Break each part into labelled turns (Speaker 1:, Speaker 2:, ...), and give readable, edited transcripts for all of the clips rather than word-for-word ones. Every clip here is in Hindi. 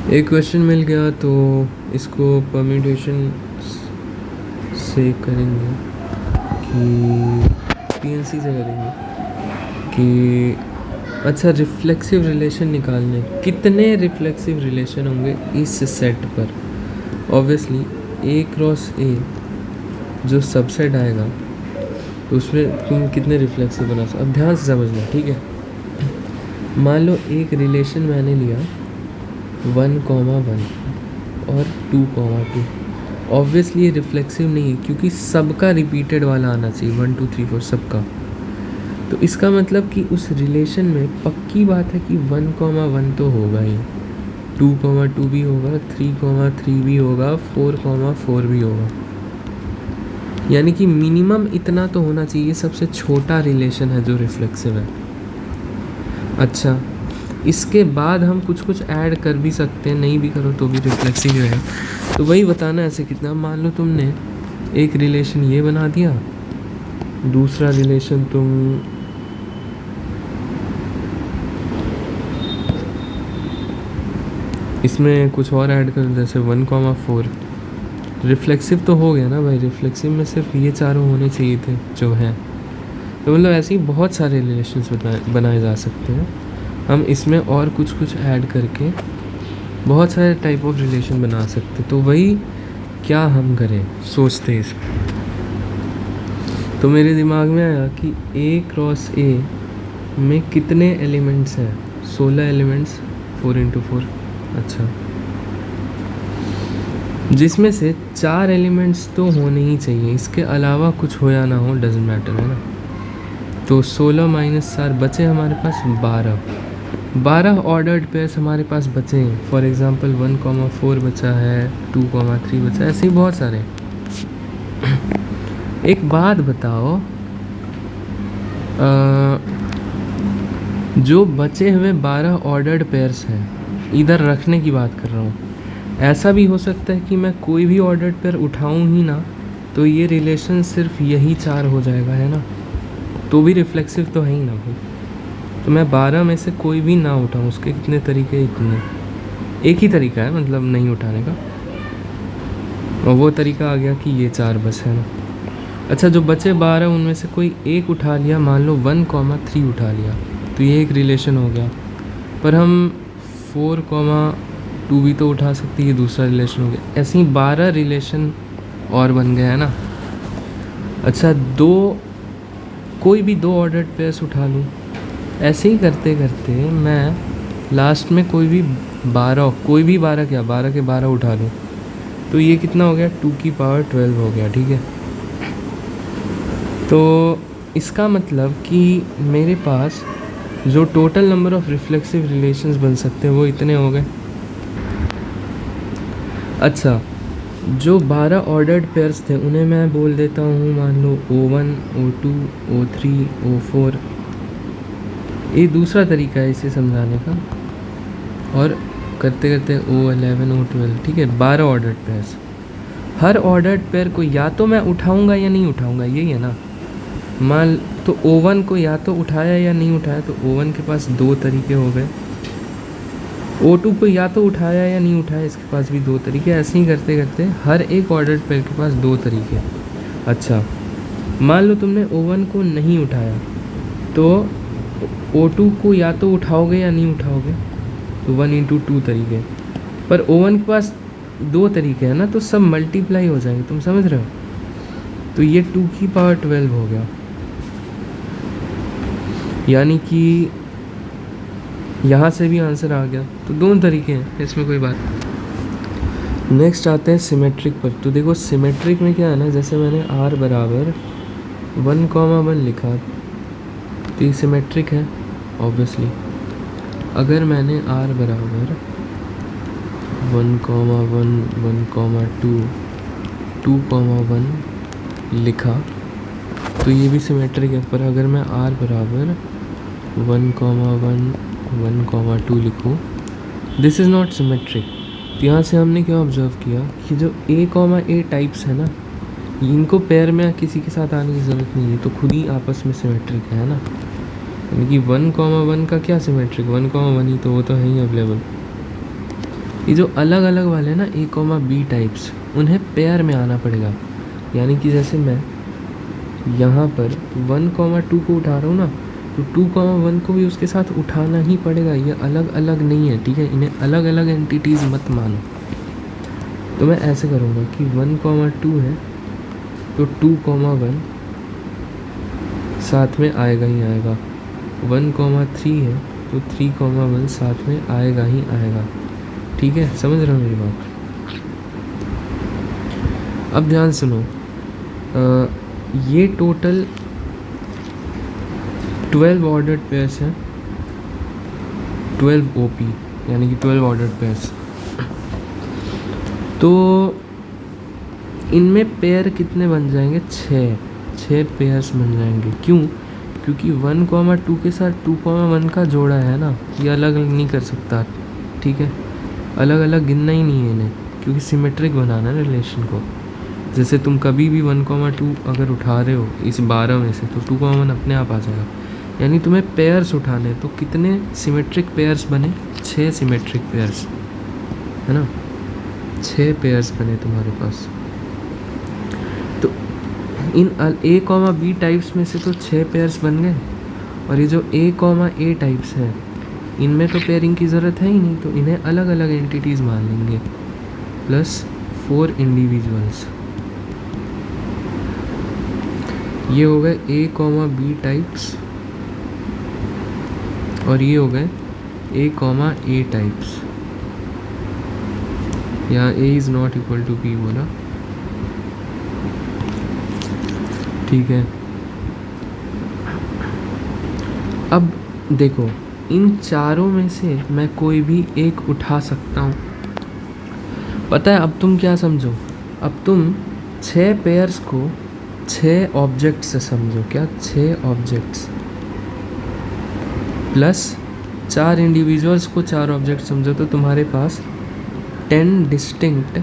Speaker 1: एक क्वेश्चन मिल गया तो इसको परम्यूटेशन से करेंगे कि पीएनसी से करेंगे कि अच्छा रिफ्लेक्सिव रिलेशन निकालने, कितने रिफ्लेक्सिव रिलेशन होंगे इस सेट पर। ऑब्वियसली ए क्रॉस ए जो सबसेट आएगा तो उसमें तुम कितने रिफ्लेक्सिव बना सकते। अब ध्यान से समझना, ठीक है। मान लो एक रिलेशन मैंने लिया 1,1 और 2,2। ऑब्वियसली ये रिफ्लेक्सिव नहीं है क्योंकि सबका रिपीटेड वाला आना चाहिए, 1 2 3 4 सबका। तो इसका मतलब कि उस रिलेशन में पक्की बात है कि 1,1 तो होगा ही, 2,2 भी होगा, 3,3 भी होगा, 4,4 भी होगा। यानी कि मिनिमम इतना तो होना चाहिए, सबसे छोटा रिलेशन है जो रिफ्लेक्सिव है। अच्छा, इसके बाद हम कुछ कुछ ऐड कर भी सकते हैं, नहीं भी करो तो भी रिफ्लेक्सिव है। तो वही बताना ऐसे कितना। मान लो तुमने एक रिलेशन ये बना दिया, दूसरा रिलेशन तुम इसमें कुछ और ऐड कर, जैसे 1,4। रिफ्लेक्सिव तो हो गया ना भाई, रिफ्लेक्सिव में सिर्फ ये चारों होने चाहिए थे जो हैं। तो मतलब ऐसे ही बहुत सारे रिलेशंस बनाए जा सकते हैं। हम इसमें और कुछ कुछ ऐड करके बहुत सारे टाइप ऑफ रिलेशन बना सकते। तो वही क्या हम करें सोचते इस पर। तो मेरे दिमाग में आया कि ए क्रॉस ए में कितने एलिमेंट्स हैं, 16 एलिमेंट्स, 4 × 4। अच्छा, जिसमें से 4 एलिमेंट्स तो होने ही चाहिए, इसके अलावा कुछ हो या ना हो डजेंट मैटर, है ना। तो 16 - 4 बचे हमारे पास 12 ऑर्डर्ड पेयर्स हमारे पास बचे हैं। फॉर एग्जांपल 1,4 बचा है, 2,3 बचा है, ऐसे ही बहुत सारे। एक बात बताओ, जो बचे हुए 12 ऑर्डर्ड पेयर्स हैं, इधर रखने की बात कर रहा हूँ। ऐसा भी हो सकता है कि मैं कोई भी ऑर्डर्ड पेयर उठाऊँ ही ना, तो ये रिलेशन सिर्फ यही 4 हो जाएगा, है ना। तो भी रिफ्लेक्सिव तो है ही ना भाई। तो मैं 12 में से कोई भी ना उठाऊँ, उसके कितने तरीके, इतने। एक ही तरीका है मतलब नहीं उठाने का, और वो तरीका आ गया कि ये 4 बस है ना। अच्छा, जो बचे 12 उनमें से कोई एक उठा लिया, मान लो 1,3 उठा लिया, तो ये एक रिलेशन हो गया। पर हम 4,2 भी तो उठा सकते, ये दूसरा रिलेशन हो गया। ऐसे ही 12 रिलेशन और बन गए, है ना। अच्छा, कोई भी 2 ऑर्डर्ड पेयर्स उठा लूँ। ऐसे ही करते करते मैं लास्ट में कोई भी 12 क्या 12 के 12 उठा लूँ, तो ये कितना हो गया, 2 की पावर 12 हो गया, ठीक है। तो इसका मतलब कि मेरे पास जो total number of reflexive relations बन सकते हैं वो इतने हो गए। अच्छा, जो 12 ऑर्डर्ड पेयर्स थे उन्हें मैं बोल देता हूँ, मान लो O1, O2, O3, O4। ये दूसरा तरीका है इसे समझाने का। और करते करते O11, O12, ठीक है। 12 ऑर्डर्ड पेयर्स, हर ऑर्डर्ड पेयर को या तो मैं उठाऊंगा या नहीं उठाऊंगा, यही है ना। मान तो O1 को या तो उठाया या नहीं उठाया, तो O1 के पास 2 तरीके हो गए। O2 को या तो उठाया या नहीं उठाया, इसके पास भी 2 तरीके। ऐसे ही करते करते हर एक ऑर्डर्ड पेयर के पास 2 तरीके। अच्छा, मान लो तुमने O1 को नहीं उठाया, तो O2 को या तो उठाओगे या नहीं उठाओगे, तो 1 × 2 तरीके। पर O1 के पास 2 तरीके हैं ना, तो सब मल्टीप्लाई हो जाएंगे, तुम समझ रहे हो। तो ये 2 की पावर 12 हो गया। यानी कि यहाँ से भी आंसर आ गया। तो 2 तरीके हैं, इसमें कोई बात। नेक्स्ट आते हैं सिमेट्रिक पर। तो देखो सिमेट्रिक में क्या है ना, जैसे मैंने r बराबर 1,1 लिखा, तो ये सिमेट्रिक है ऑब्वियसली। अगर मैंने r बराबर 1,1, 1,2, 2,1 लिखा, तो ये भी सिमेट्रिक है। पर अगर मैं r बराबर 1,1, 1,2 लिखूँ, दिस इज़ नॉट सिमेट्रिक। तो यहाँ से हमने क्या ऑब्जर्व किया कि जो A, टाइप्स है ना, इनको पेयर में किसी के साथ आने की ज़रूरत नहीं है, तो खुद ही आपस में सिमेट्रिक है ना। यानी कि 1,1 का क्या सिमेट्रिक, 1,1 ही, तो वो तो है ही अवेलेबल। ये जो अलग अलग वाले ना ए कॉमा बी टाइप्स, उन्हें पेयर में आना पड़ेगा। यानी कि जैसे मैं यहाँ पर 1,2 को उठा रहा हूँ ना, तो 2,1 को भी उसके साथ उठाना ही पड़ेगा। ये अलग अलग नहीं है, ठीक है, इन्हें अलग अलग एंटिटीज़ मत मानो। तो मैं ऐसे करूँगा कि 1,2 है तो 2,1 साथ में आएगा ही आएगा। 1,3 है तो 3,1 साथ में आएगा ही आएगा। ठीक है, समझ रहे हो मेरी बात? अब ध्यान सुनो, ये टोटल 12 ऑर्डर्ड पेयर्स हैं, 12 OP यानी कि 12 ऑर्डर्ड पेयर्स। तो इनमें पेयर कितने बन जाएंगे? 6 पेयर्स बन जाएंगे। क्यों? क्योंकि 1,2 के साथ 2,1 का जोड़ा है ना, ये अलग अलग नहीं कर सकता, ठीक है, अलग अलग गिनना ही नहीं है इन्हें, क्योंकि सिमेट्रिक बनाना है रिलेशन को। जैसे तुम कभी भी 1,2 अगर उठा रहे हो इस 12 में से, तो 2,1 अपने आप आ जाएगा। यानी तुम्हें पेयर्स उठाने, तो कितने सिमेट्रिक पेयर्स बने? 6 सिमेट्रिक पेयर्स, है ना, 6 पेयर्स बने तुम्हारे पास। तो इन A, B टाइप्स में से तो 6 पेयर्स बन गए, और ये जो A, A टाइप्स हैं, इनमें तो पेयरिंग की ज़रूरत है ही नहीं, तो इन्हें अलग अलग एंटिटीज़ मान लेंगे, प्लस 4 इंडिविजुअल्स। ये हो गए A, B टाइप्स, और ये हो गए A, A टाइप्स। यहाँ A is not equal to B बोला, ठीक है। अब देखो, इन चारों में से मैं कोई भी एक उठा सकता हूँ। पता है अब तुम क्या समझो? अब तुम 6 पेयर्स को 6 ऑब्जेक्ट से समझो। क्या? 6 ऑब्जेक्ट्स प्लस 4 इंडिविजुअल्स को 4 ऑब्जेक्ट समझो, तो तुम्हारे पास 10 डिस्टिंक्ट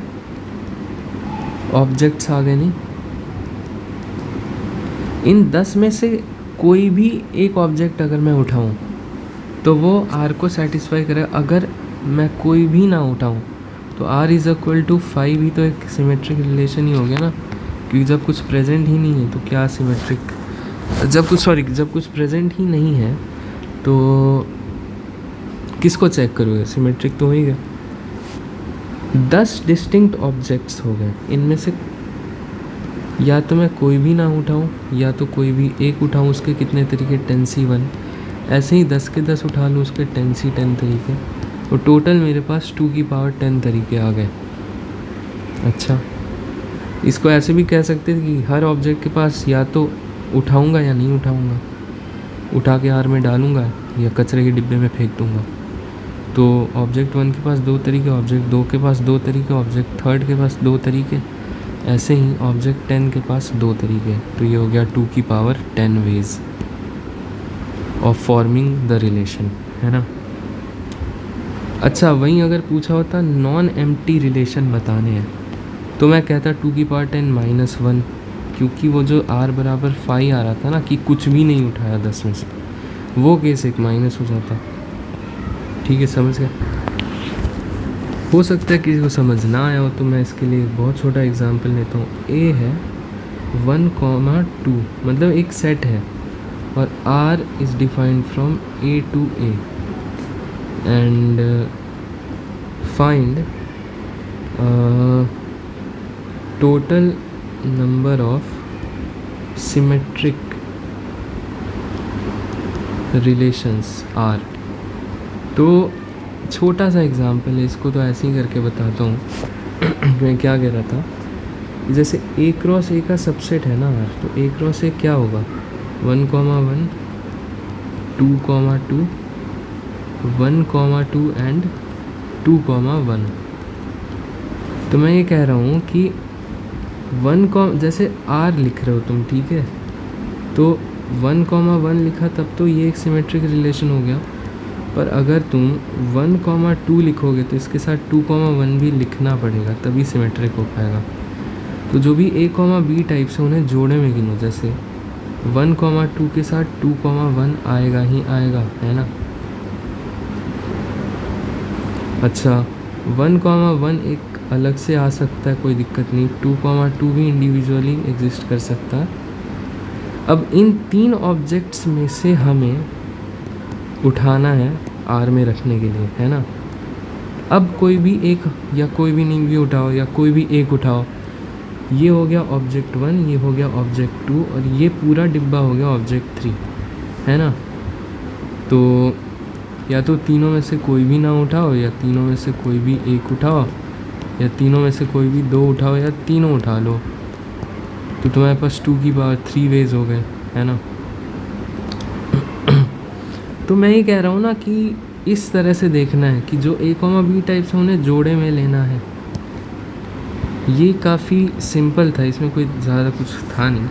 Speaker 1: ऑब्जेक्ट्स आ गए। नहीं, इन 10 में से कोई भी एक ऑब्जेक्ट अगर मैं उठाऊं तो वो R को सेटिस्फाई करे। अगर मैं कोई भी ना उठाऊं तो R इज़ इक्वल टू 5 ही तो एक सिमेट्रिक रिलेशन ही हो गया ना, क्योंकि जब कुछ प्रेजेंट ही नहीं है तो क्या सिमेट्रिक, जब कुछ प्रेजेंट ही नहीं है तो किसको चेक करोगे? सिमेट्रिक तो हो ही गया। 10 डिस्टिंक्ट ऑब्जेक्ट्स हो गए, इनमें से या तो मैं कोई भी ना उठाऊं या तो कोई भी एक उठाऊं। उसके कितने तरीके? 10C1। ऐसे ही 10 के 10 उठा लूँ, उसके 10C10 तरीके, और टोटल मेरे पास 2 की पावर 10 तरीके आ गए। अच्छा, इसको ऐसे भी कह सकते थे कि हर ऑब्जेक्ट के पास या तो उठाऊंगा या नहीं उठाऊंगा, उठा के R में डालूंगा या कचरे के डिब्बे में फेंक दूंगा। तो ऑब्जेक्ट 1 के पास 2 तरीके, ऑब्जेक्ट 2 के पास 2 तरीके, ऑब्जेक्ट 3 के पास 2 तरीके, ऐसे ही ऑब्जेक्ट 10 के पास 2 तरीके। तो ये हो गया 2 की power 10 ways of forming the relation, है ना। अच्छा, वहीं अगर पूछा होता नॉन एम्प्टी रिलेशन बताने हैं तो मैं कहता 2 की पावर 10 -1, क्योंकि वो जो R बराबर 5 आ रहा था ना, कि कुछ भी नहीं उठाया 10 में से, वो केस एक माइनस हो जाता। ठीक है, समझ गए? हो सकता है किसी को समझ ना आया हो, तो मैं इसके लिए बहुत छोटा एग्जांपल लेता हूँ। A है 1,2, मतलब एक सेट है, और R is defined from A to A, and find total number of symmetric relations R। तो छोटा सा एग्जांपल है, इसको तो ऐसे ही करके बताता हूँ। मैं क्या कह रहा था, जैसे A क्रॉस A का सबसेट है ना R, तो A क्रॉस A क्या होगा? 1,1, 2,2, 1,2 एंड 2,1। तो मैं ये कह रहा हूँ कि जैसे R लिख रहे हो तुम, ठीक है, तो 1,1 लिखा तब तो ये एक सिमेट्रिक रिलेशन हो गया, पर अगर तुम 1,2 लिखोगे तो इसके साथ 2,1 भी लिखना पड़ेगा, तभी सिमेट्रिक हो पाएगा। तो जो भी A, B टाइप्स हैं उन्हें जोड़े में गिनो। जैसे 1,2 के साथ 2,1 आएगा ही आएगा, है ना। अच्छा, 1,1 एक अलग से आ सकता है, कोई दिक्कत नहीं। 2,2 भी इंडिविजुअली एग्जिस्ट कर सकता है। अब इन 3 ऑब्जेक्ट्स में से हमें उठाना है आर में रखने के लिए, है ना। अब कोई भी एक या कोई भी नहीं भी उठाओ, या कोई भी एक उठाओ। ये हो गया ऑब्जेक्ट 1, ये हो गया ऑब्जेक्ट 2, और ये पूरा डिब्बा हो गया ऑब्जेक्ट 3, है ना। तो या तो तीनों में से कोई भी ना उठाओ, या तीनों में से कोई भी एक उठाओ, या तीनों में से कोई भी 2 उठाओ, या तीनों उठा लो। तो तुम्हारे पास 2 वेज हो गए, है ना। तो मैं ये कह रहा हूँ ना कि इस तरह से देखना है कि जो a, b टाइप्स हैं उन्हें जोड़े में लेना है। ये काफ़ी सिंपल था, इसमें कोई ज़्यादा कुछ था नहीं।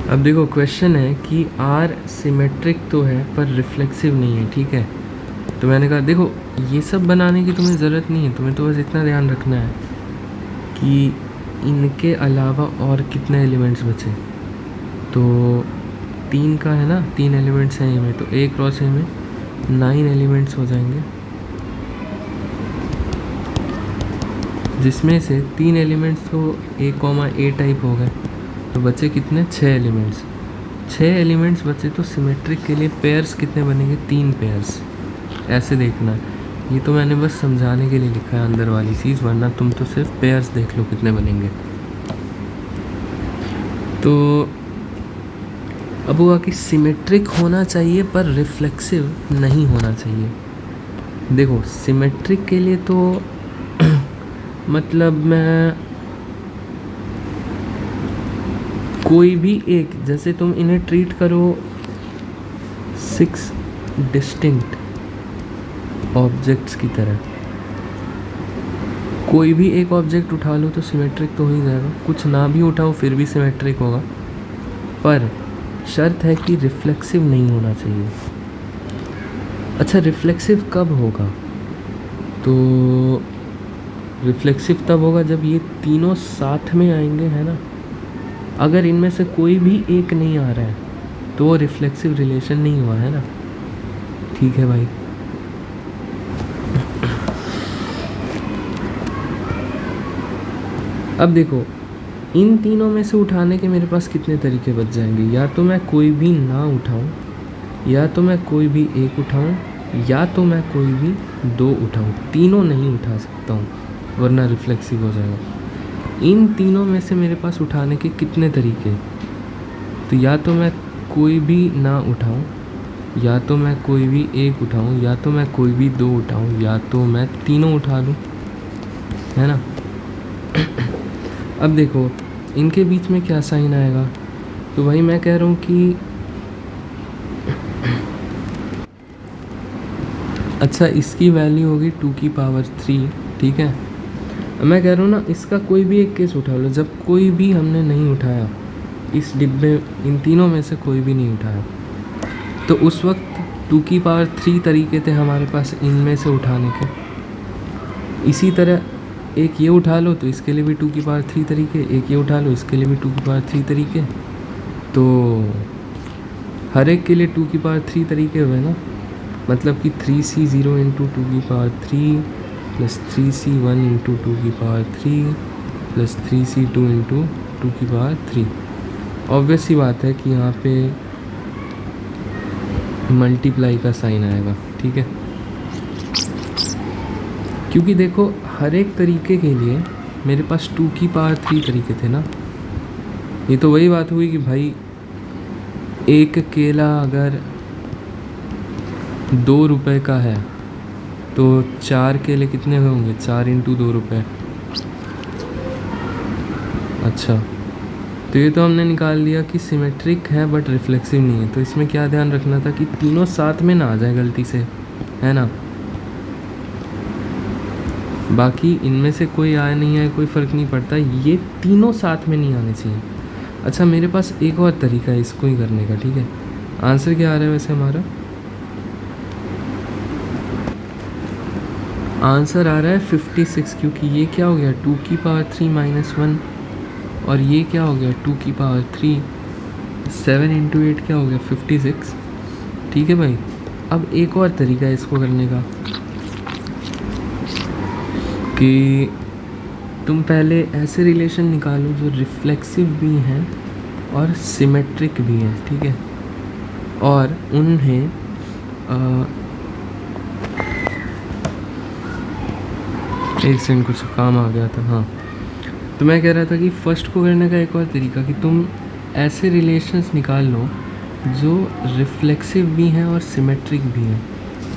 Speaker 1: अब देखो क्वेश्चन है कि R सिमेट्रिक तो है पर रिफ्लेक्सिव नहीं है, ठीक है। तो मैंने कहा देखो ये सब बनाने की तुम्हें ज़रूरत नहीं है, तुम्हें तो बस इतना ध्यान रखना है कि इनके अलावा और कितने एलिमेंट्स बचे। तो 3 का है ना, 3 एलिमेंट्स हैं इनमें, तो A क्रॉस A में 9 एलिमेंट्स हो जाएंगे, जिसमें से 3 एलिमेंट्स तो A, टाइप हो गए। तो बचे कितने, 6 एलिमेंट्स। 6 एलिमेंट्स बचे, तो सिमेट्रिक के लिए पेयर्स कितने बनेंगे, 3 पेयर्स। ऐसे देखना है, ये तो मैंने बस समझाने के लिए लिखा है अंदर वाली चीज़, वरना तुम तो सिर्फ पेयर्स देख लो कितने बनेंगे। तो अब हुआ कि सिमेट्रिक होना चाहिए पर रिफ्लेक्सिव नहीं होना चाहिए। देखो सिमेट्रिक के लिए तो मतलब मैं कोई भी एक, जैसे तुम इन्हें ट्रीट करो 6 डिस्टिंक्ट ऑब्जेक्ट्स की तरह, कोई भी एक ऑब्जेक्ट उठा लो तो सिमेट्रिक तो हो ही जाएगा, कुछ ना भी उठाओ फिर भी सिमेट्रिक होगा, पर शर्त है कि रिफ्लेक्सिव नहीं होना चाहिए। अच्छा रिफ्लेक्सिव कब होगा, तो रिफ्लेक्सिव तब होगा जब ये तीनों साथ में आएंगे, है ना। अगर इनमें से कोई भी एक नहीं आ रहा है तो वो रिफ्लेक्सिव रिलेशन नहीं हुआ, है ना। ठीक है भाई। अब देखो इन तीनों में से उठाने के मेरे पास कितने तरीके बच जाएंगे, या तो मैं कोई भी ना उठाऊं, या तो मैं कोई भी एक उठाऊं, या तो मैं कोई भी 2 उठाऊं। तीनों नहीं उठा सकता हूं वरना रिफ्लेक्सिव हो जाएगा। इन तीनों में से मेरे पास उठाने के कितने तरीके, तो या तो मैं कोई भी ना उठाऊं, या तो मैं कोई भी एक उठाऊं, या तो मैं कोई भी 2 उठाऊं, या तो मैं तीनों उठा लूं, है ना। अब देखो इनके बीच में क्या साइन आएगा, तो भाई मैं कह रहा हूँ कि अच्छा इसकी वैल्यू होगी 2⁵, ठीक है। मैं कह रहा हूँ ना इसका कोई भी एक केस उठा लो, जब कोई भी हमने नहीं उठाया इस डिब्बे, इन तीनों में से कोई भी नहीं उठाया, तो उस वक्त 2⁵ तरीके थे हमारे पास इनमें से उठाने के। इसी तरह एक ये उठा लो तो इसके लिए भी 2⁵ तरीके, एक ये उठा लो इसके लिए भी 2⁵ तरीके, तो हर एक के लिए 2⁵ तरीके हुए ना। मतलब कि 3C0 into 2⁵ plus 3C1 into 2⁵ plus 3C2 into 2⁵। Obvious सी बात है कि यहाँ पे मल्टीप्लाई का साइन आएगा, ठीक है। क्योंकि देखो हर एक तरीके के लिए मेरे पास 2⁵ तरीके थे ना। ये तो वही बात हुई कि भाई एक केला अगर 2 रुपए का है तो 4 केले कितने होंगे, 4 इंटू 2 रुपये। अच्छा तो ये तो हमने निकाल लिया कि सिमेट्रिक है बट रिफ्लेक्सिव नहीं है। तो इसमें क्या ध्यान रखना था कि तीनों साथ में ना आ जाए गलती से, है ना। बाकी इनमें से कोई आया नहीं आए कोई फ़र्क नहीं पड़ता, ये तीनों साथ में नहीं आने चाहिए। अच्छा मेरे पास एक और तरीका है इसको ही करने का, ठीक है। आंसर क्या आ रहा है वैसे हमारा, आंसर आ रहा है 56, क्योंकि ये क्या हो गया 2⁵ - 1 और ये क्या हो गया 2⁵, 7 इंटू 8 क्या हो गया 56, ठीक है भाई। अब एक और तरीका है इसको करने का, कि तुम पहले ऐसे रिलेशन निकालो जो रिफ्लेक्सिव भी हैं और सिमेट्रिक भी हैं, ठीक है, और उन्हें एक सेकंड, कुछ काम आ गया था। हाँ, तो मैं कह रहा था कि फर्स्ट को करने का एक और तरीका कि तुम ऐसे रिलेशंस निकाल लो जो रिफ्लेक्सिव भी हैं और सिमेट्रिक भी हैं,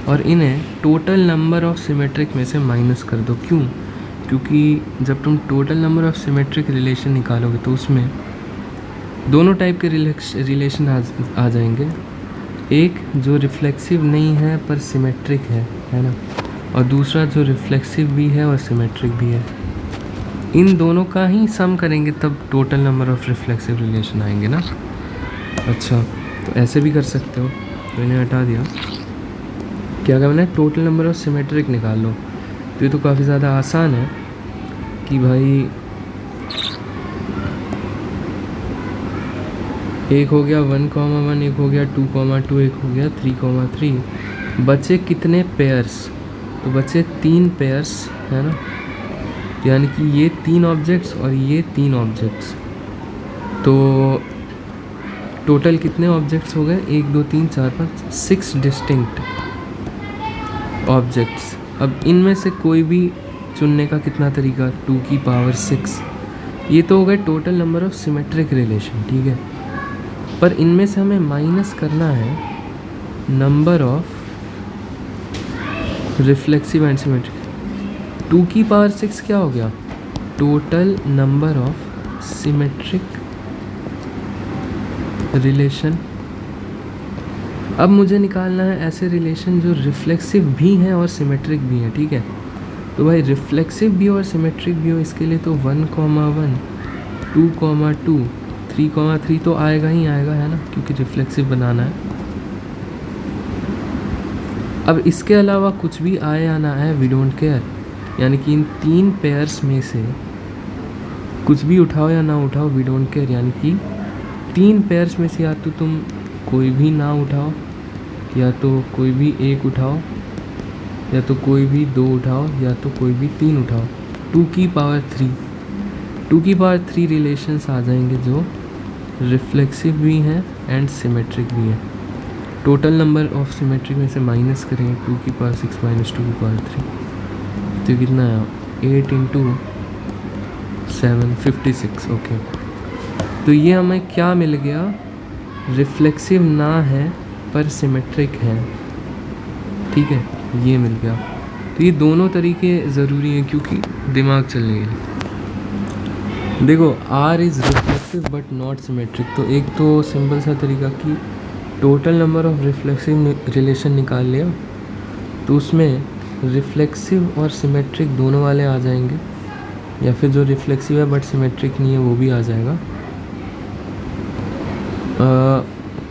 Speaker 1: और इन्हें टोटल नंबर ऑफ सिमेट्रिक में से माइनस कर दो। क्यों? क्योंकि जब तुम total number of symmetric relation निकालोगे तो उसमें दोनों टाइप के रिलेशन आ जाएंगे। एक जो रिफ्लेक्सिव नहीं है पर सिमेट्रिक है ना, और दूसरा जो रिफ्लेक्सिव भी है और सिमेट्रिक भी है। इन दोनों का ही सम करेंगे तब total number of reflexive relation आएंगे ना। अच्छा, तो ऐसे भी कर सकते हो, तो इन्हें हटा दिया। क्या करना है? टोटल नंबर ऑफ सिमेट्रिक निकाल लो। तो ये तो काफ़ी ज़्यादा आसान है कि भाई एक हो गया 1,1, एक हो गया 2,2, एक हो गया 3,3। बचे कितने पेयर्स? तो बचे 3 पेयर्स, है ना, यानी कि ये 3 ऑब्जेक्ट्स और ये 3 ऑब्जेक्ट्स। तो टोटल कितने ऑब्जेक्ट्स हो गए? 1 2 3 4 5 6 डिस्टिंक्ट ऑब्जेक्ट्स। अब इनमें से कोई भी चुनने का कितना तरीका? 2 की पावर 6। ये तो हो गए total number of symmetric relation, ठीक है, पर इनमें से हमें माइनस करना है number of reflexive and symmetric. 2 की पावर 6 क्या हो गया? Total number of symmetric relation. अब मुझे निकालना है ऐसे रिलेशन जो रिफ्लेक्सिव भी हैं और सिमेट्रिक भी हैं, ठीक है। तो भाई रिफ्लेक्सिव भी और सिमेट्रिक भी हो, इसके लिए तो 1,1, 2,2, 3,3 तो आएगा ही आएगा, है ना, क्योंकि रिफ्लेक्सिव बनाना है। अब इसके अलावा कुछ भी आए या ना आए, वी डोंट केयर, यानी कि इन 3 पेयर्स में से कुछ भी उठाओ या ना उठाओ, वी डोंट केयर, यानी कि 3 पेयर्स में से या तो तुम कोई भी ना उठाओ, या तो कोई भी एक उठाओ, या तो कोई भी 2 उठाओ, या तो कोई भी 3 उठाओ। 2 की पावर 3 रिलेशंस आ जाएंगे जो रिफ्लेक्सिव भी हैं एंड सिमेट्रिक भी हैं। टोटल नंबर ऑफ सिमेट्रिक में से माइनस करेंगे 2 की पावर 6 माइनस 2 की पावर 3, तो कितना आया? 8 इंटू 7 56। ओके, तो ये हमें क्या मिल गया? रिफ्लेक्सिव ना है पर सिमेट्रिक है, ठीक है, ये मिल गया। तो ये दोनों तरीके ज़रूरी हैं क्योंकि दिमाग चलने के लिए। देखो, R is reflexive but not symmetric. तो एक तो सिंपल सा तरीका कि total number of reflexive relation निकाल लिया, तो उसमें रिफ्लेक्सिव और सिमेट्रिक दोनों वाले आ जाएंगे, या फिर जो रिफ्लेक्सिव है बट सिमेट्रिक नहीं है वो भी आ जाएगा।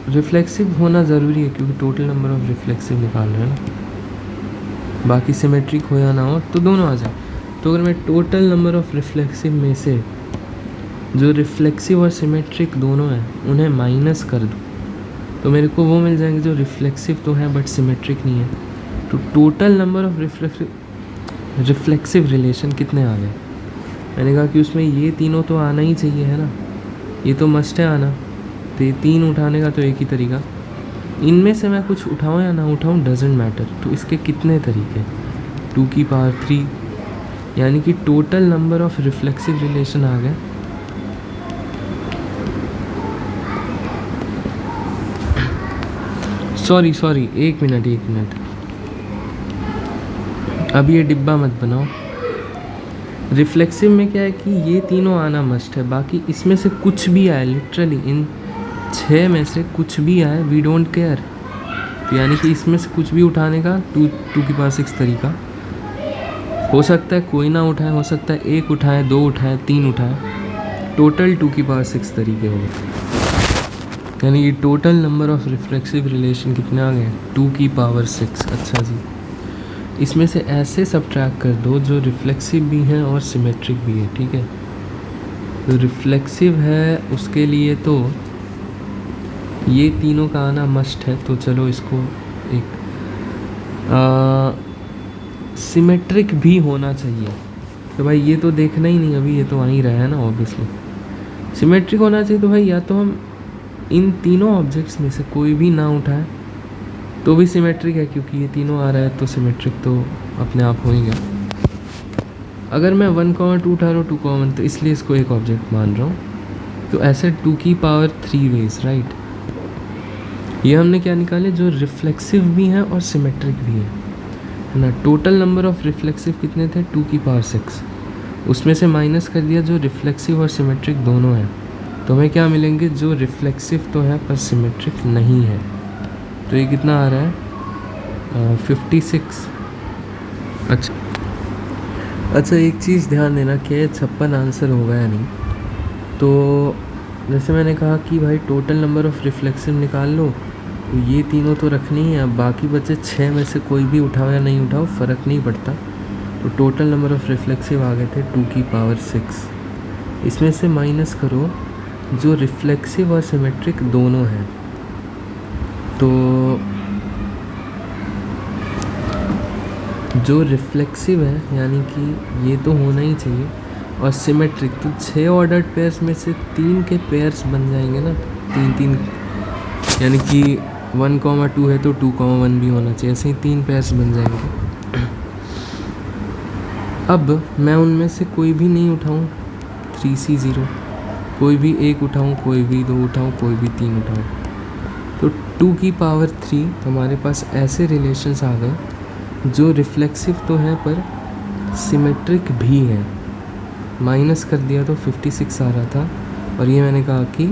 Speaker 1: रिफ्लेक्सिव होना ज़रूरी है क्योंकि टोटल नंबर ऑफ रिफ्लेक्सिव निकाल रहे हैं ना, बाकी सिमेट्रिक हो या ना हो तो दोनों आ जाए। तो अगर मैं टोटल नंबर ऑफ रिफ्लेक्सिव में से जो रिफ्लेक्सिव और सिमेट्रिक दोनों हैं उन्हें माइनस कर दूँ तो मेरे को वो मिल जाएंगे जो रिफ्लेक्सिव तो है बट सिमेट्रिक नहीं है। तो total number of reflexive relation कितने आ गए? मैंने कहा कि उसमें ये तीनों तो आना ही चाहिए, है ना, ये तो मस्ट है आना। तो ये 3 उठाने का तो एक ही तरीका, इनमें से मैं कुछ उठाऊँ या ना उठाऊँ डजेंट मैटर। तो इसके कितने तरीके? 2 की पावर 3, यानी कि total number of reflexive relation आ गए सॉरी, एक मिनट, अब ये डिब्बा मत बनाओ। रिफ्लेक्सिव में क्या है कि ये तीनों आना मस्ट है, बाकी इसमें से कुछ भी आए, लिटरली इन 6 में से कुछ भी आए, वी डोंट केयर। तो यानी कि इसमें से कुछ भी उठाने का 2 की पावर 6 तरीका हो सकता है, कोई ना उठाए, हो सकता है 1 उठाए, 2 उठाए, 3 उठाए, टोटल 2 की पावर 6 तरीके हो गए। यानी कि total number of reflexive relation कितने आ गए? 2 की पावर 6। अच्छा जी, इसमें से ऐसे सब्ट्रैक्ट कर दो जो रिफ्लेक्सिव भी हैं और सिमेट्रिक भी है, ठीक है। तो रिफ्लेक्सिव है उसके लिए तो ये तीनों का आना मस्ट है, तो चलो इसको एक सिमेट्रिक भी होना चाहिए, तो भाई ये तो देखना ही नहीं अभी, ये तो आ ही रहा है ना ऑब्वियसली। सिमेट्रिक होना चाहिए तो भाई या तो हम इन तीनों ऑब्जेक्ट्स में से कोई भी ना उठाएं तो भी सिमेट्रिक है, क्योंकि ये तीनों आ रहा है तो सिमेट्रिक तो अपने आप हो ही गया। अगर मैं 1,2 उठा रहा हूँ 2,1 तो इसलिए इसको एक ऑब्जेक्ट मान रहा हूँ। तो ऐसे 2 की पावर 3 वेज, राइट। ये हमने क्या निकाले, जो रिफ्लेक्सिव भी हैं और सिमेट्रिक भी है ना। टोटल नंबर ऑफ रिफ्लेक्सिव कितने थे, 2 की पावर 6, उसमें से माइनस कर दिया जो रिफ्लेक्सिव और सिमेट्रिक दोनों हैं, तो हमें क्या मिलेंगे, जो रिफ्लेक्सिव तो है पर सिमेट्रिक नहीं है। तो ये कितना आ रहा है, 56। अच्छा एक चीज़ ध्यान देना कि 56 आंसर होगा या नहीं। तो जैसे मैंने कहा कि भाई टोटल नंबर ऑफ रिफ्लेक्सिव निकाल लो, तो ये तीनों तो रखनी ही है। अब बाकी बचे 6 में से कोई भी उठाओ या नहीं उठाओ फ़र्क नहीं पड़ता। तो टोटल नंबर ऑफ रिफ्लेक्सिव आ गए थे 2 की पावर 6। इसमें से माइनस करो जो रिफ्लेक्सिव और सिमेट्रिक दोनों हैं। तो जो रिफ्लेक्सिव है यानी कि ये तो होना ही चाहिए, और सिमेट्रिक तो 6 ऑर्डर्ड पेयर्स में से 3 के पेयर्स बन जाएंगे ना, 3 यानी कि 1,2 है तो 2,1 भी होना चाहिए, ऐसे ही 3 पेयर्स बन जाएंगे। अब मैं उनमें से कोई भी नहीं उठाऊँ 3C0, कोई भी एक उठाऊँ, कोई भी 2 उठाऊँ, कोई भी 3 उठाऊँ, तो 2 की पावर 3 हमारे पास ऐसे रिलेशंस आ गए जो रिफ्लेक्सिव तो है पर सिमेट्रिक भी है। माइनस कर दिया तो 56 आ रहा था, और ये मैंने कहा कि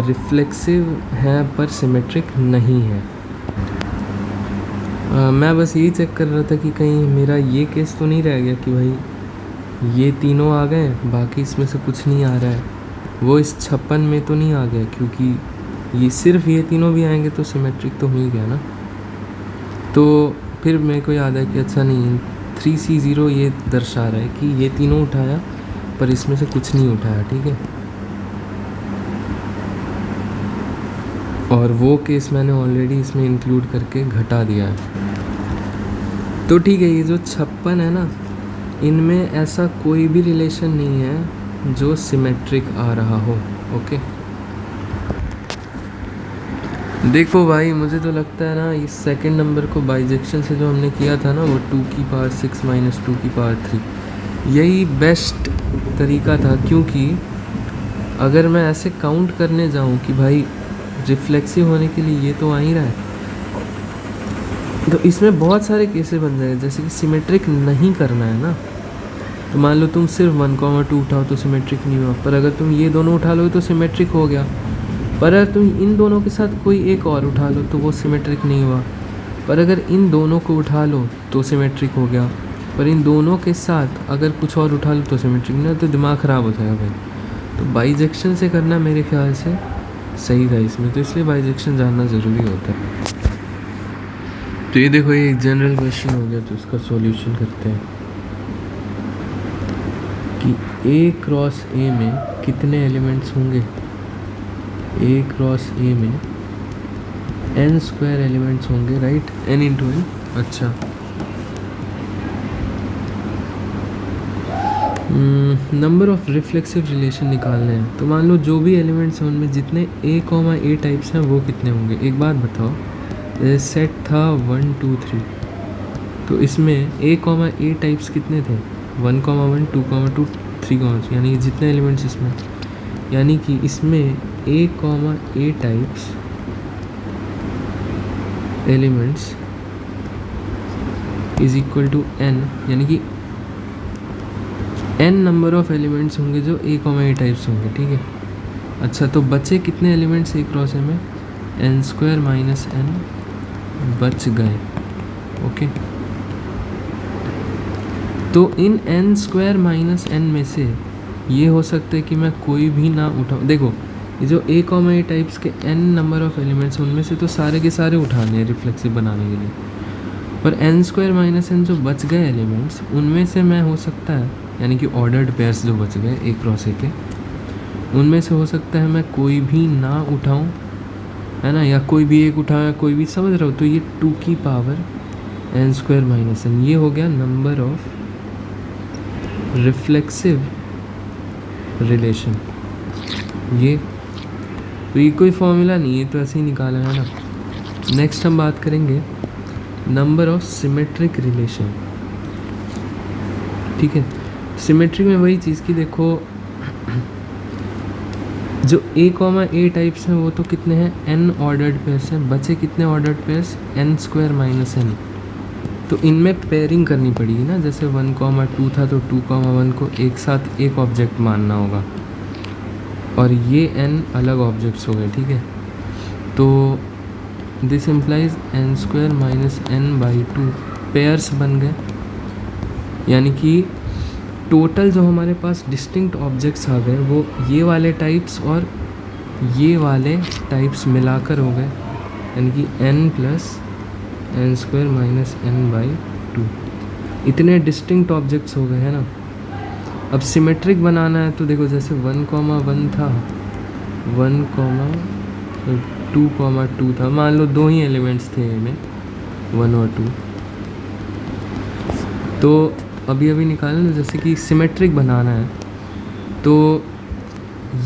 Speaker 1: रिफ्लेक्सिव है पर सिमेट्रिक नहीं है। मैं बस यही चेक कर रहा था कि कहीं मेरा ये केस तो नहीं रह गया कि भाई ये तीनों आ गए बाकी इसमें से कुछ नहीं आ रहा है, वो इस 56 में तो नहीं आ गया, क्योंकि ये सिर्फ ये तीनों भी आएंगे तो सिमेट्रिक तो हो ही गया ना। तो फिर मेरे को याद है कि अच्छा नहीं, 3C0 ये दर्शा रहा है कि ये तीनों उठाया पर इसमें से कुछ नहीं उठाया, ठीक है। और वो केस मैंने ऑलरेडी इसमें इंक्लूड करके घटा दिया है। तो ठीक है, ये जो 56 है ना, इनमें ऐसा कोई भी रिलेशन नहीं है जो सिमेट्रिक आ रहा हो। ओके, देखो भाई मुझे तो लगता है ना इस सेकंड नंबर को बाइजेक्शन से जो हमने किया था ना, वो 2 की पावर 6 माइनस 2 की पावर 3 यही बेस्ट तरीका था। क्योंकि अगर मैं ऐसे काउंट करने जाऊं कि भाई रिफ्लेक्सिव होने के लिए ये तो आ ही रहा है, तो इसमें बहुत सारे केसेस बन जाएंगे। जैसे कि सिमेट्रिक नहीं करना है ना, तो मान लो तुम सिर्फ 1,2 उठाओ तो सिमेट्रिक नहीं हुआ, पर अगर तुम ये दोनों उठा लो तो सिमेट्रिक हो गया। पर अगर तुम इन दोनों के साथ कोई एक और उठा लो तो वो सिमेट्रिक नहीं हुआ। पर अगर इन दोनों को उठा लो तो सिमेट्रिक हो गया। पर इन दोनों के साथ अगर कुछ और उठा लो तो सिमेट्रिक नहीं, तो दिमाग ख़राब हो जाएगा भाई। तो बाइजेक्शन से करना मेरे ख्याल से सही था इसमें, तो इसलिए बाइजेक्शन जानना ज़रूरी होता है। तो ये देखो, ये एक जनरल क्वेश्चन हो गया, तो इसका सॉल्यूशन करते हैं कि A क्रॉस A में कितने एलिमेंट्स होंगे। A क्रॉस A में n स्क्वायर एलिमेंट्स होंगे, राइट, n इंटू n। अच्छा, नंबर ऑफ रिफ्लेक्सिव रिलेशन निकालने हैं। तो मान लो जो भी एलिमेंट्स हैं उनमें जितने A, टाइप्स हैं वो कितने होंगे। एक बात बताओ, जैसे सेट था 1, 2, 3, तो इसमें A, टाइप्स कितने थे, 1, 1, 2, 2, 3, यानी जितने एलिमेंट्स इसमें, यानी कि इसमें A, types elements is equal to n, यानी कि n नंबर ऑफ एलिमेंट्स होंगे जो A, टाइप्स होंगे, ठीक है। अच्छा, तो बचे कितने एलिमेंट्स A क्रॉस A में, n स्क्वायर माइनस n बच गए। ओके, तो इन n स्क्वायर माइनस n में से ये हो सकता है कि मैं कोई भी ना उठाऊँ। देखो, ये जो A, टाइप्स के n नंबर ऑफ एलिमेंट्स उनमें से तो सारे के सारे उठाने हैं रिफ्लेक्सिव बनाने के लिए, पर n स्क्वायर माइनस n जो बच गए एलिमेंट्स उनमें से मैं हो सकता है, यानी कि ऑर्डर्ड पेयर्स जो बच गए A क्रॉस A के, उनमें से हो सकता है मैं कोई भी ना उठाऊं, है ना, या कोई भी एक उठाऊं या कोई भी, समझ रहा हो। तो ये 2 की power n square minus n, ये हो गया नंबर ऑफ रिफ्लेक्सिव रिलेशन। ये तो ये कोई फॉर्मूला नहीं है, तो ऐसे ही निकाला है ना। नेक्स्ट हम बात करेंगे नंबर ऑफ सिमेट्रिक रिलेशन। ठीक है, सिमेट्रिक में वही चीज़ की देखो, जो a, टाइप्स हैं वो तो कितने हैं, n ऑर्डर्ड पेयर्स हैं। बचे कितने ऑर्डर्ड पेयर्स, n² - n। तो इनमें पेयरिंग करनी पड़ेगी ना, जैसे 1, 2 था तो 2, 1 को एक साथ एक ऑब्जेक्ट मानना होगा, और ये n अलग ऑब्जेक्ट्स हो गए। ठीक है, तो this implies n² - n/2 pairs बन गए, यानी कि टोटल जो हमारे पास डिस्टिंक्ट ऑब्जेक्ट्स आ गए वो ये वाले टाइप्स और ये वाले टाइप्स मिलाकर हो गए, यानी कि n + n² - n/2 इतने डिस्टिंक्ट ऑब्जेक्ट्स हो गए हैं ना। अब सिमेट्रिक बनाना है तो देखो, जैसे 1, 1 था, 1, 2, 2 था, मान लो दो ही एलिमेंट्स थे इनमें, 1 और 2। तो अभी निकालना ना, जैसे कि सिमेट्रिक बनाना है तो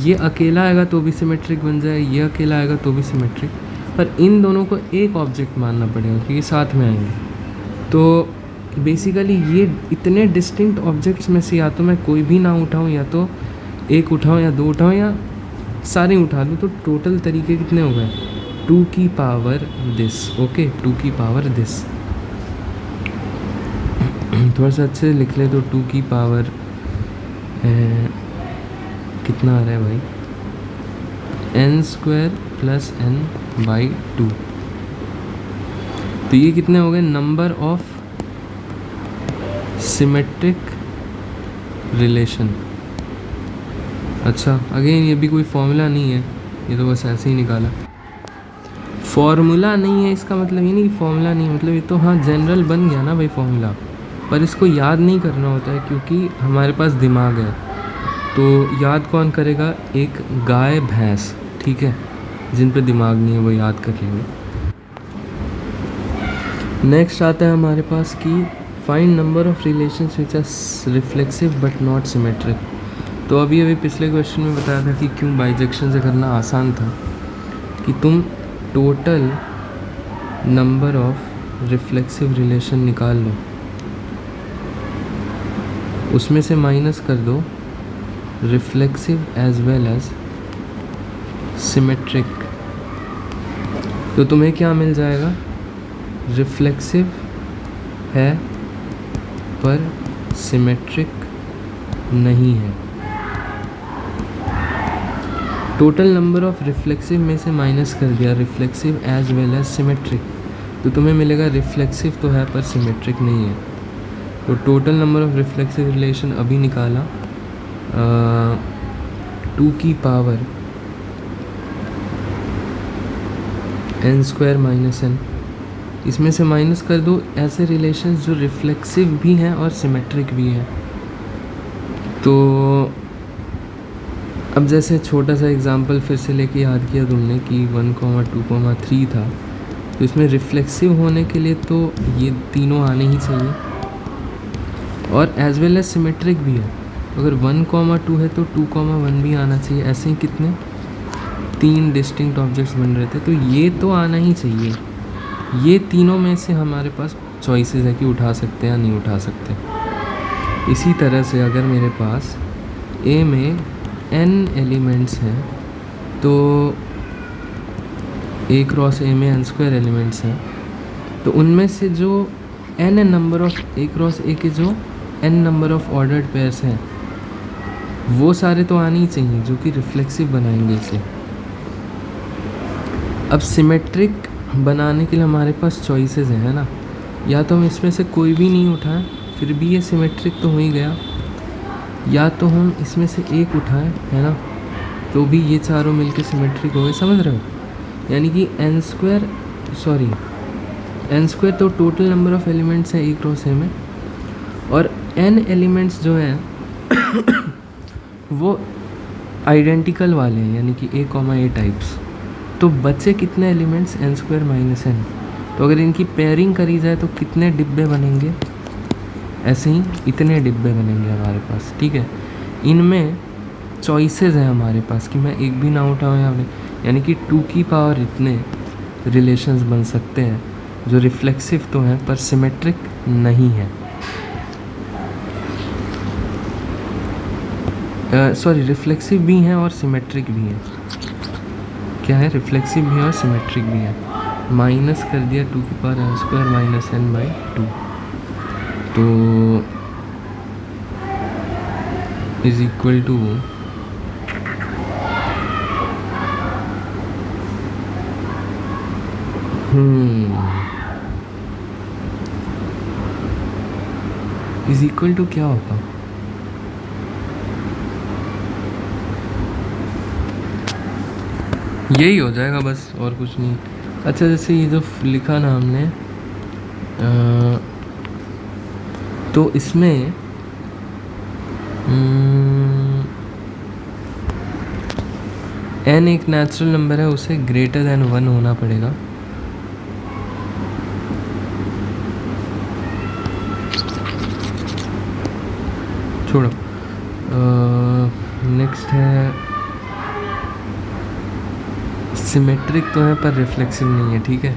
Speaker 1: ये अकेला आएगा तो भी सिमेट्रिक बन जाए, ये अकेला आएगा तो भी सिमेट्रिक, पर इन दोनों को एक ऑब्जेक्ट मानना पड़ेगा क्योंकि साथ में आएंगे। तो बेसिकली ये इतने डिस्टिंक्ट ऑब्जेक्ट्स में से या तो मैं कोई भी ना उठाऊं, या तो एक उठाऊं या दो उठाऊं या सारे उठा लूँ, तो टोटल तरीके कितने हो गए, 2 की पावर दिस। ओके, 2 की पावर दिस। थोड़ा सा अच्छे से लिख ले तो 2 की पावर कितना आ रहा है भाई, n² + n/2। तो ये कितने हो गए, नंबर ऑफ सिमेट्रिक रिलेशन। अच्छा, अगेन ये भी कोई फॉर्मूला नहीं है, ये तो बस ऐसे ही निकाला। फॉर्मूला नहीं है इसका मतलब ये नहीं कि फॉर्मूला नहीं है, मतलब ये तो हाँ जनरल बन गया ना भाई फॉर्मूला, पर इसको याद नहीं करना होता है क्योंकि हमारे पास दिमाग है। तो याद कौन करेगा, एक गाय भैंस, ठीक है, जिन पे दिमाग नहीं है वो याद कर लेंगे। नेक्स्ट आता है हमारे पास कि find number of relations which are reflexive but not symmetric. तो अभी पिछले क्वेश्चन में बताया था कि क्यों बाइजेक्शन से करना आसान था, कि तुम total number of reflexive relation निकाल लो, उसमें से माइनस कर दो reflexive as well as symmetric, तो तुम्हें क्या मिल जाएगा, रिफ्लेक्सिव है पर सिमेट्रिक नहीं है। टोटल नंबर ऑफ रिफ्लेक्सिव में से माइनस कर दिया reflexive as well as symmetric, तो तुम्हें मिलेगा रिफ्लेक्सिव तो है पर सिमेट्रिक नहीं है। तो total number of reflexive relation अभी निकाला 2 की पावर n² - n, इसमें से माइनस कर दो ऐसे रिलेशंस जो रिफ्लेक्सिव भी हैं और सिमेट्रिक भी हैं। तो अब जैसे छोटा सा एग्जांपल फिर से लेके याद किया तुमने कि 1, 2, 3 था, तो इसमें रिफ्लेक्सिव होने के लिए तो ये तीनों आने ही चाहिए, और एज वेल एज सिमेट्रिक भी है। अगर 1, 2 है तो 2, 1 भी आना चाहिए। ऐसे ही कितने 3 डिस्टिंक्ट ऑब्जेक्ट्स बन रहे थे, तो ये तो आना ही चाहिए। ये तीनों में से हमारे पास चॉइसेस है कि उठा सकते हैं या नहीं उठा सकते। इसी तरह से अगर मेरे पास ए में n एलिमेंट्स हैं तो A क्रॉस A में n² एलिमेंट्स हैं, तो उनमें से जो n number of A cross A के जो n number of ordered pairs हैं वो सारे तो आने ही चाहिए जो कि रिफ्लेक्सिव बनाएंगे इसे। अब सिमेट्रिक बनाने के लिए हमारे पास चॉइसेस हैं, है ना, या तो हम इसमें से कोई भी नहीं उठाएं फिर भी ये सिमेट्रिक तो हो ही गया, या तो हम इसमें से एक उठाएं, है ना, तो भी ये चारों मिलके सिमेट्रिक हो गए। समझ रहे हो, यानी कि n² तो टोटल नंबर ऑफ एलिमेंट्स है A क्रॉस A में, और n एलिमेंट्स जो हैं वो आइडेंटिकल वाले हैं, यानी कि A, A टाइप्स। तो बचे कितने एलिमेंट्स, n² - n। तो अगर इनकी पेयरिंग करी जाए तो कितने डिब्बे बनेंगे, ऐसे ही इतने डिब्बे बनेंगे हमारे पास, ठीक है। इनमें चॉइसेस हैं हमारे पास कि मैं एक भी ना उठाऊँ या नहीं, यानी कि 2 की पावर इतने रिलेशंस बन सकते हैं जो रिफ्लेक्सिव तो हैं पर सिमेट्रिक नहीं है। सॉरी, रिफ्लेक्सिव भी हैं और सिमेट्रिक भी हैं। क्या है? रिफ्लेक्सिव भी है और सिमेट्रिक भी है। माइनस कर दिया 2 की power n square minus n/2, तो is equal to is equal to क्या होता? यही हो जाएगा बस, और कुछ नहीं। अच्छा, जैसे ये जो लिखा ना हमने, तो इसमें n एक नेचुरल नंबर है, उसे ग्रेटर देन 1 होना पड़ेगा। छोड़ो, नेक्स्ट है सिमेट्रिक तो है पर रिफ्लेक्सिव नहीं है, ठीक है।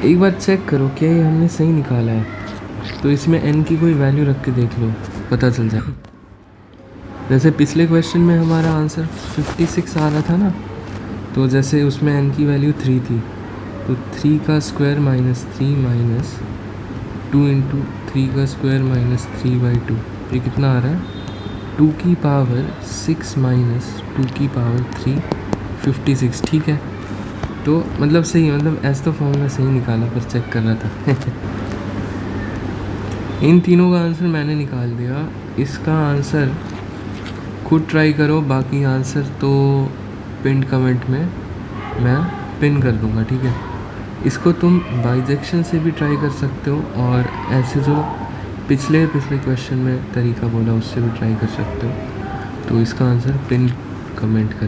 Speaker 1: एक बार चेक करो क्या ये हमने सही निकाला है, तो इसमें n की कोई वैल्यू रख के देख लो, पता चल जाए। जैसे पिछले क्वेश्चन में हमारा आंसर 56 आ रहा था ना, तो जैसे उसमें n की वैल्यू 3 थी, तो 3 का स्क्वायर माइनस 3 माइनस 2 इंटू 3 का स्क्वायर माइनस 3/2, ये कितना आ रहा है? 2 की पावर 6 माइनस 2 की पावर 3, 56, ठीक है। तो मतलब सही, मतलब ऐसा तो फॉर्मूला सही निकाला, पर चेक कर रहा था। इन तीनों का आंसर मैंने निकाल दिया। इसका आंसर खुद ट्राई करो, बाकी आंसर तो पिन कमेंट में मैं पिन कर दूंगा, ठीक है। इसको तुम बाइजेक्शन से भी ट्राई कर सकते हो, और ऐसे जो पिछले क्वेश्चन में तरीका बोला उससे भी ट्राई कर सकते हो। तो इसका आंसर पिन कमेंट कर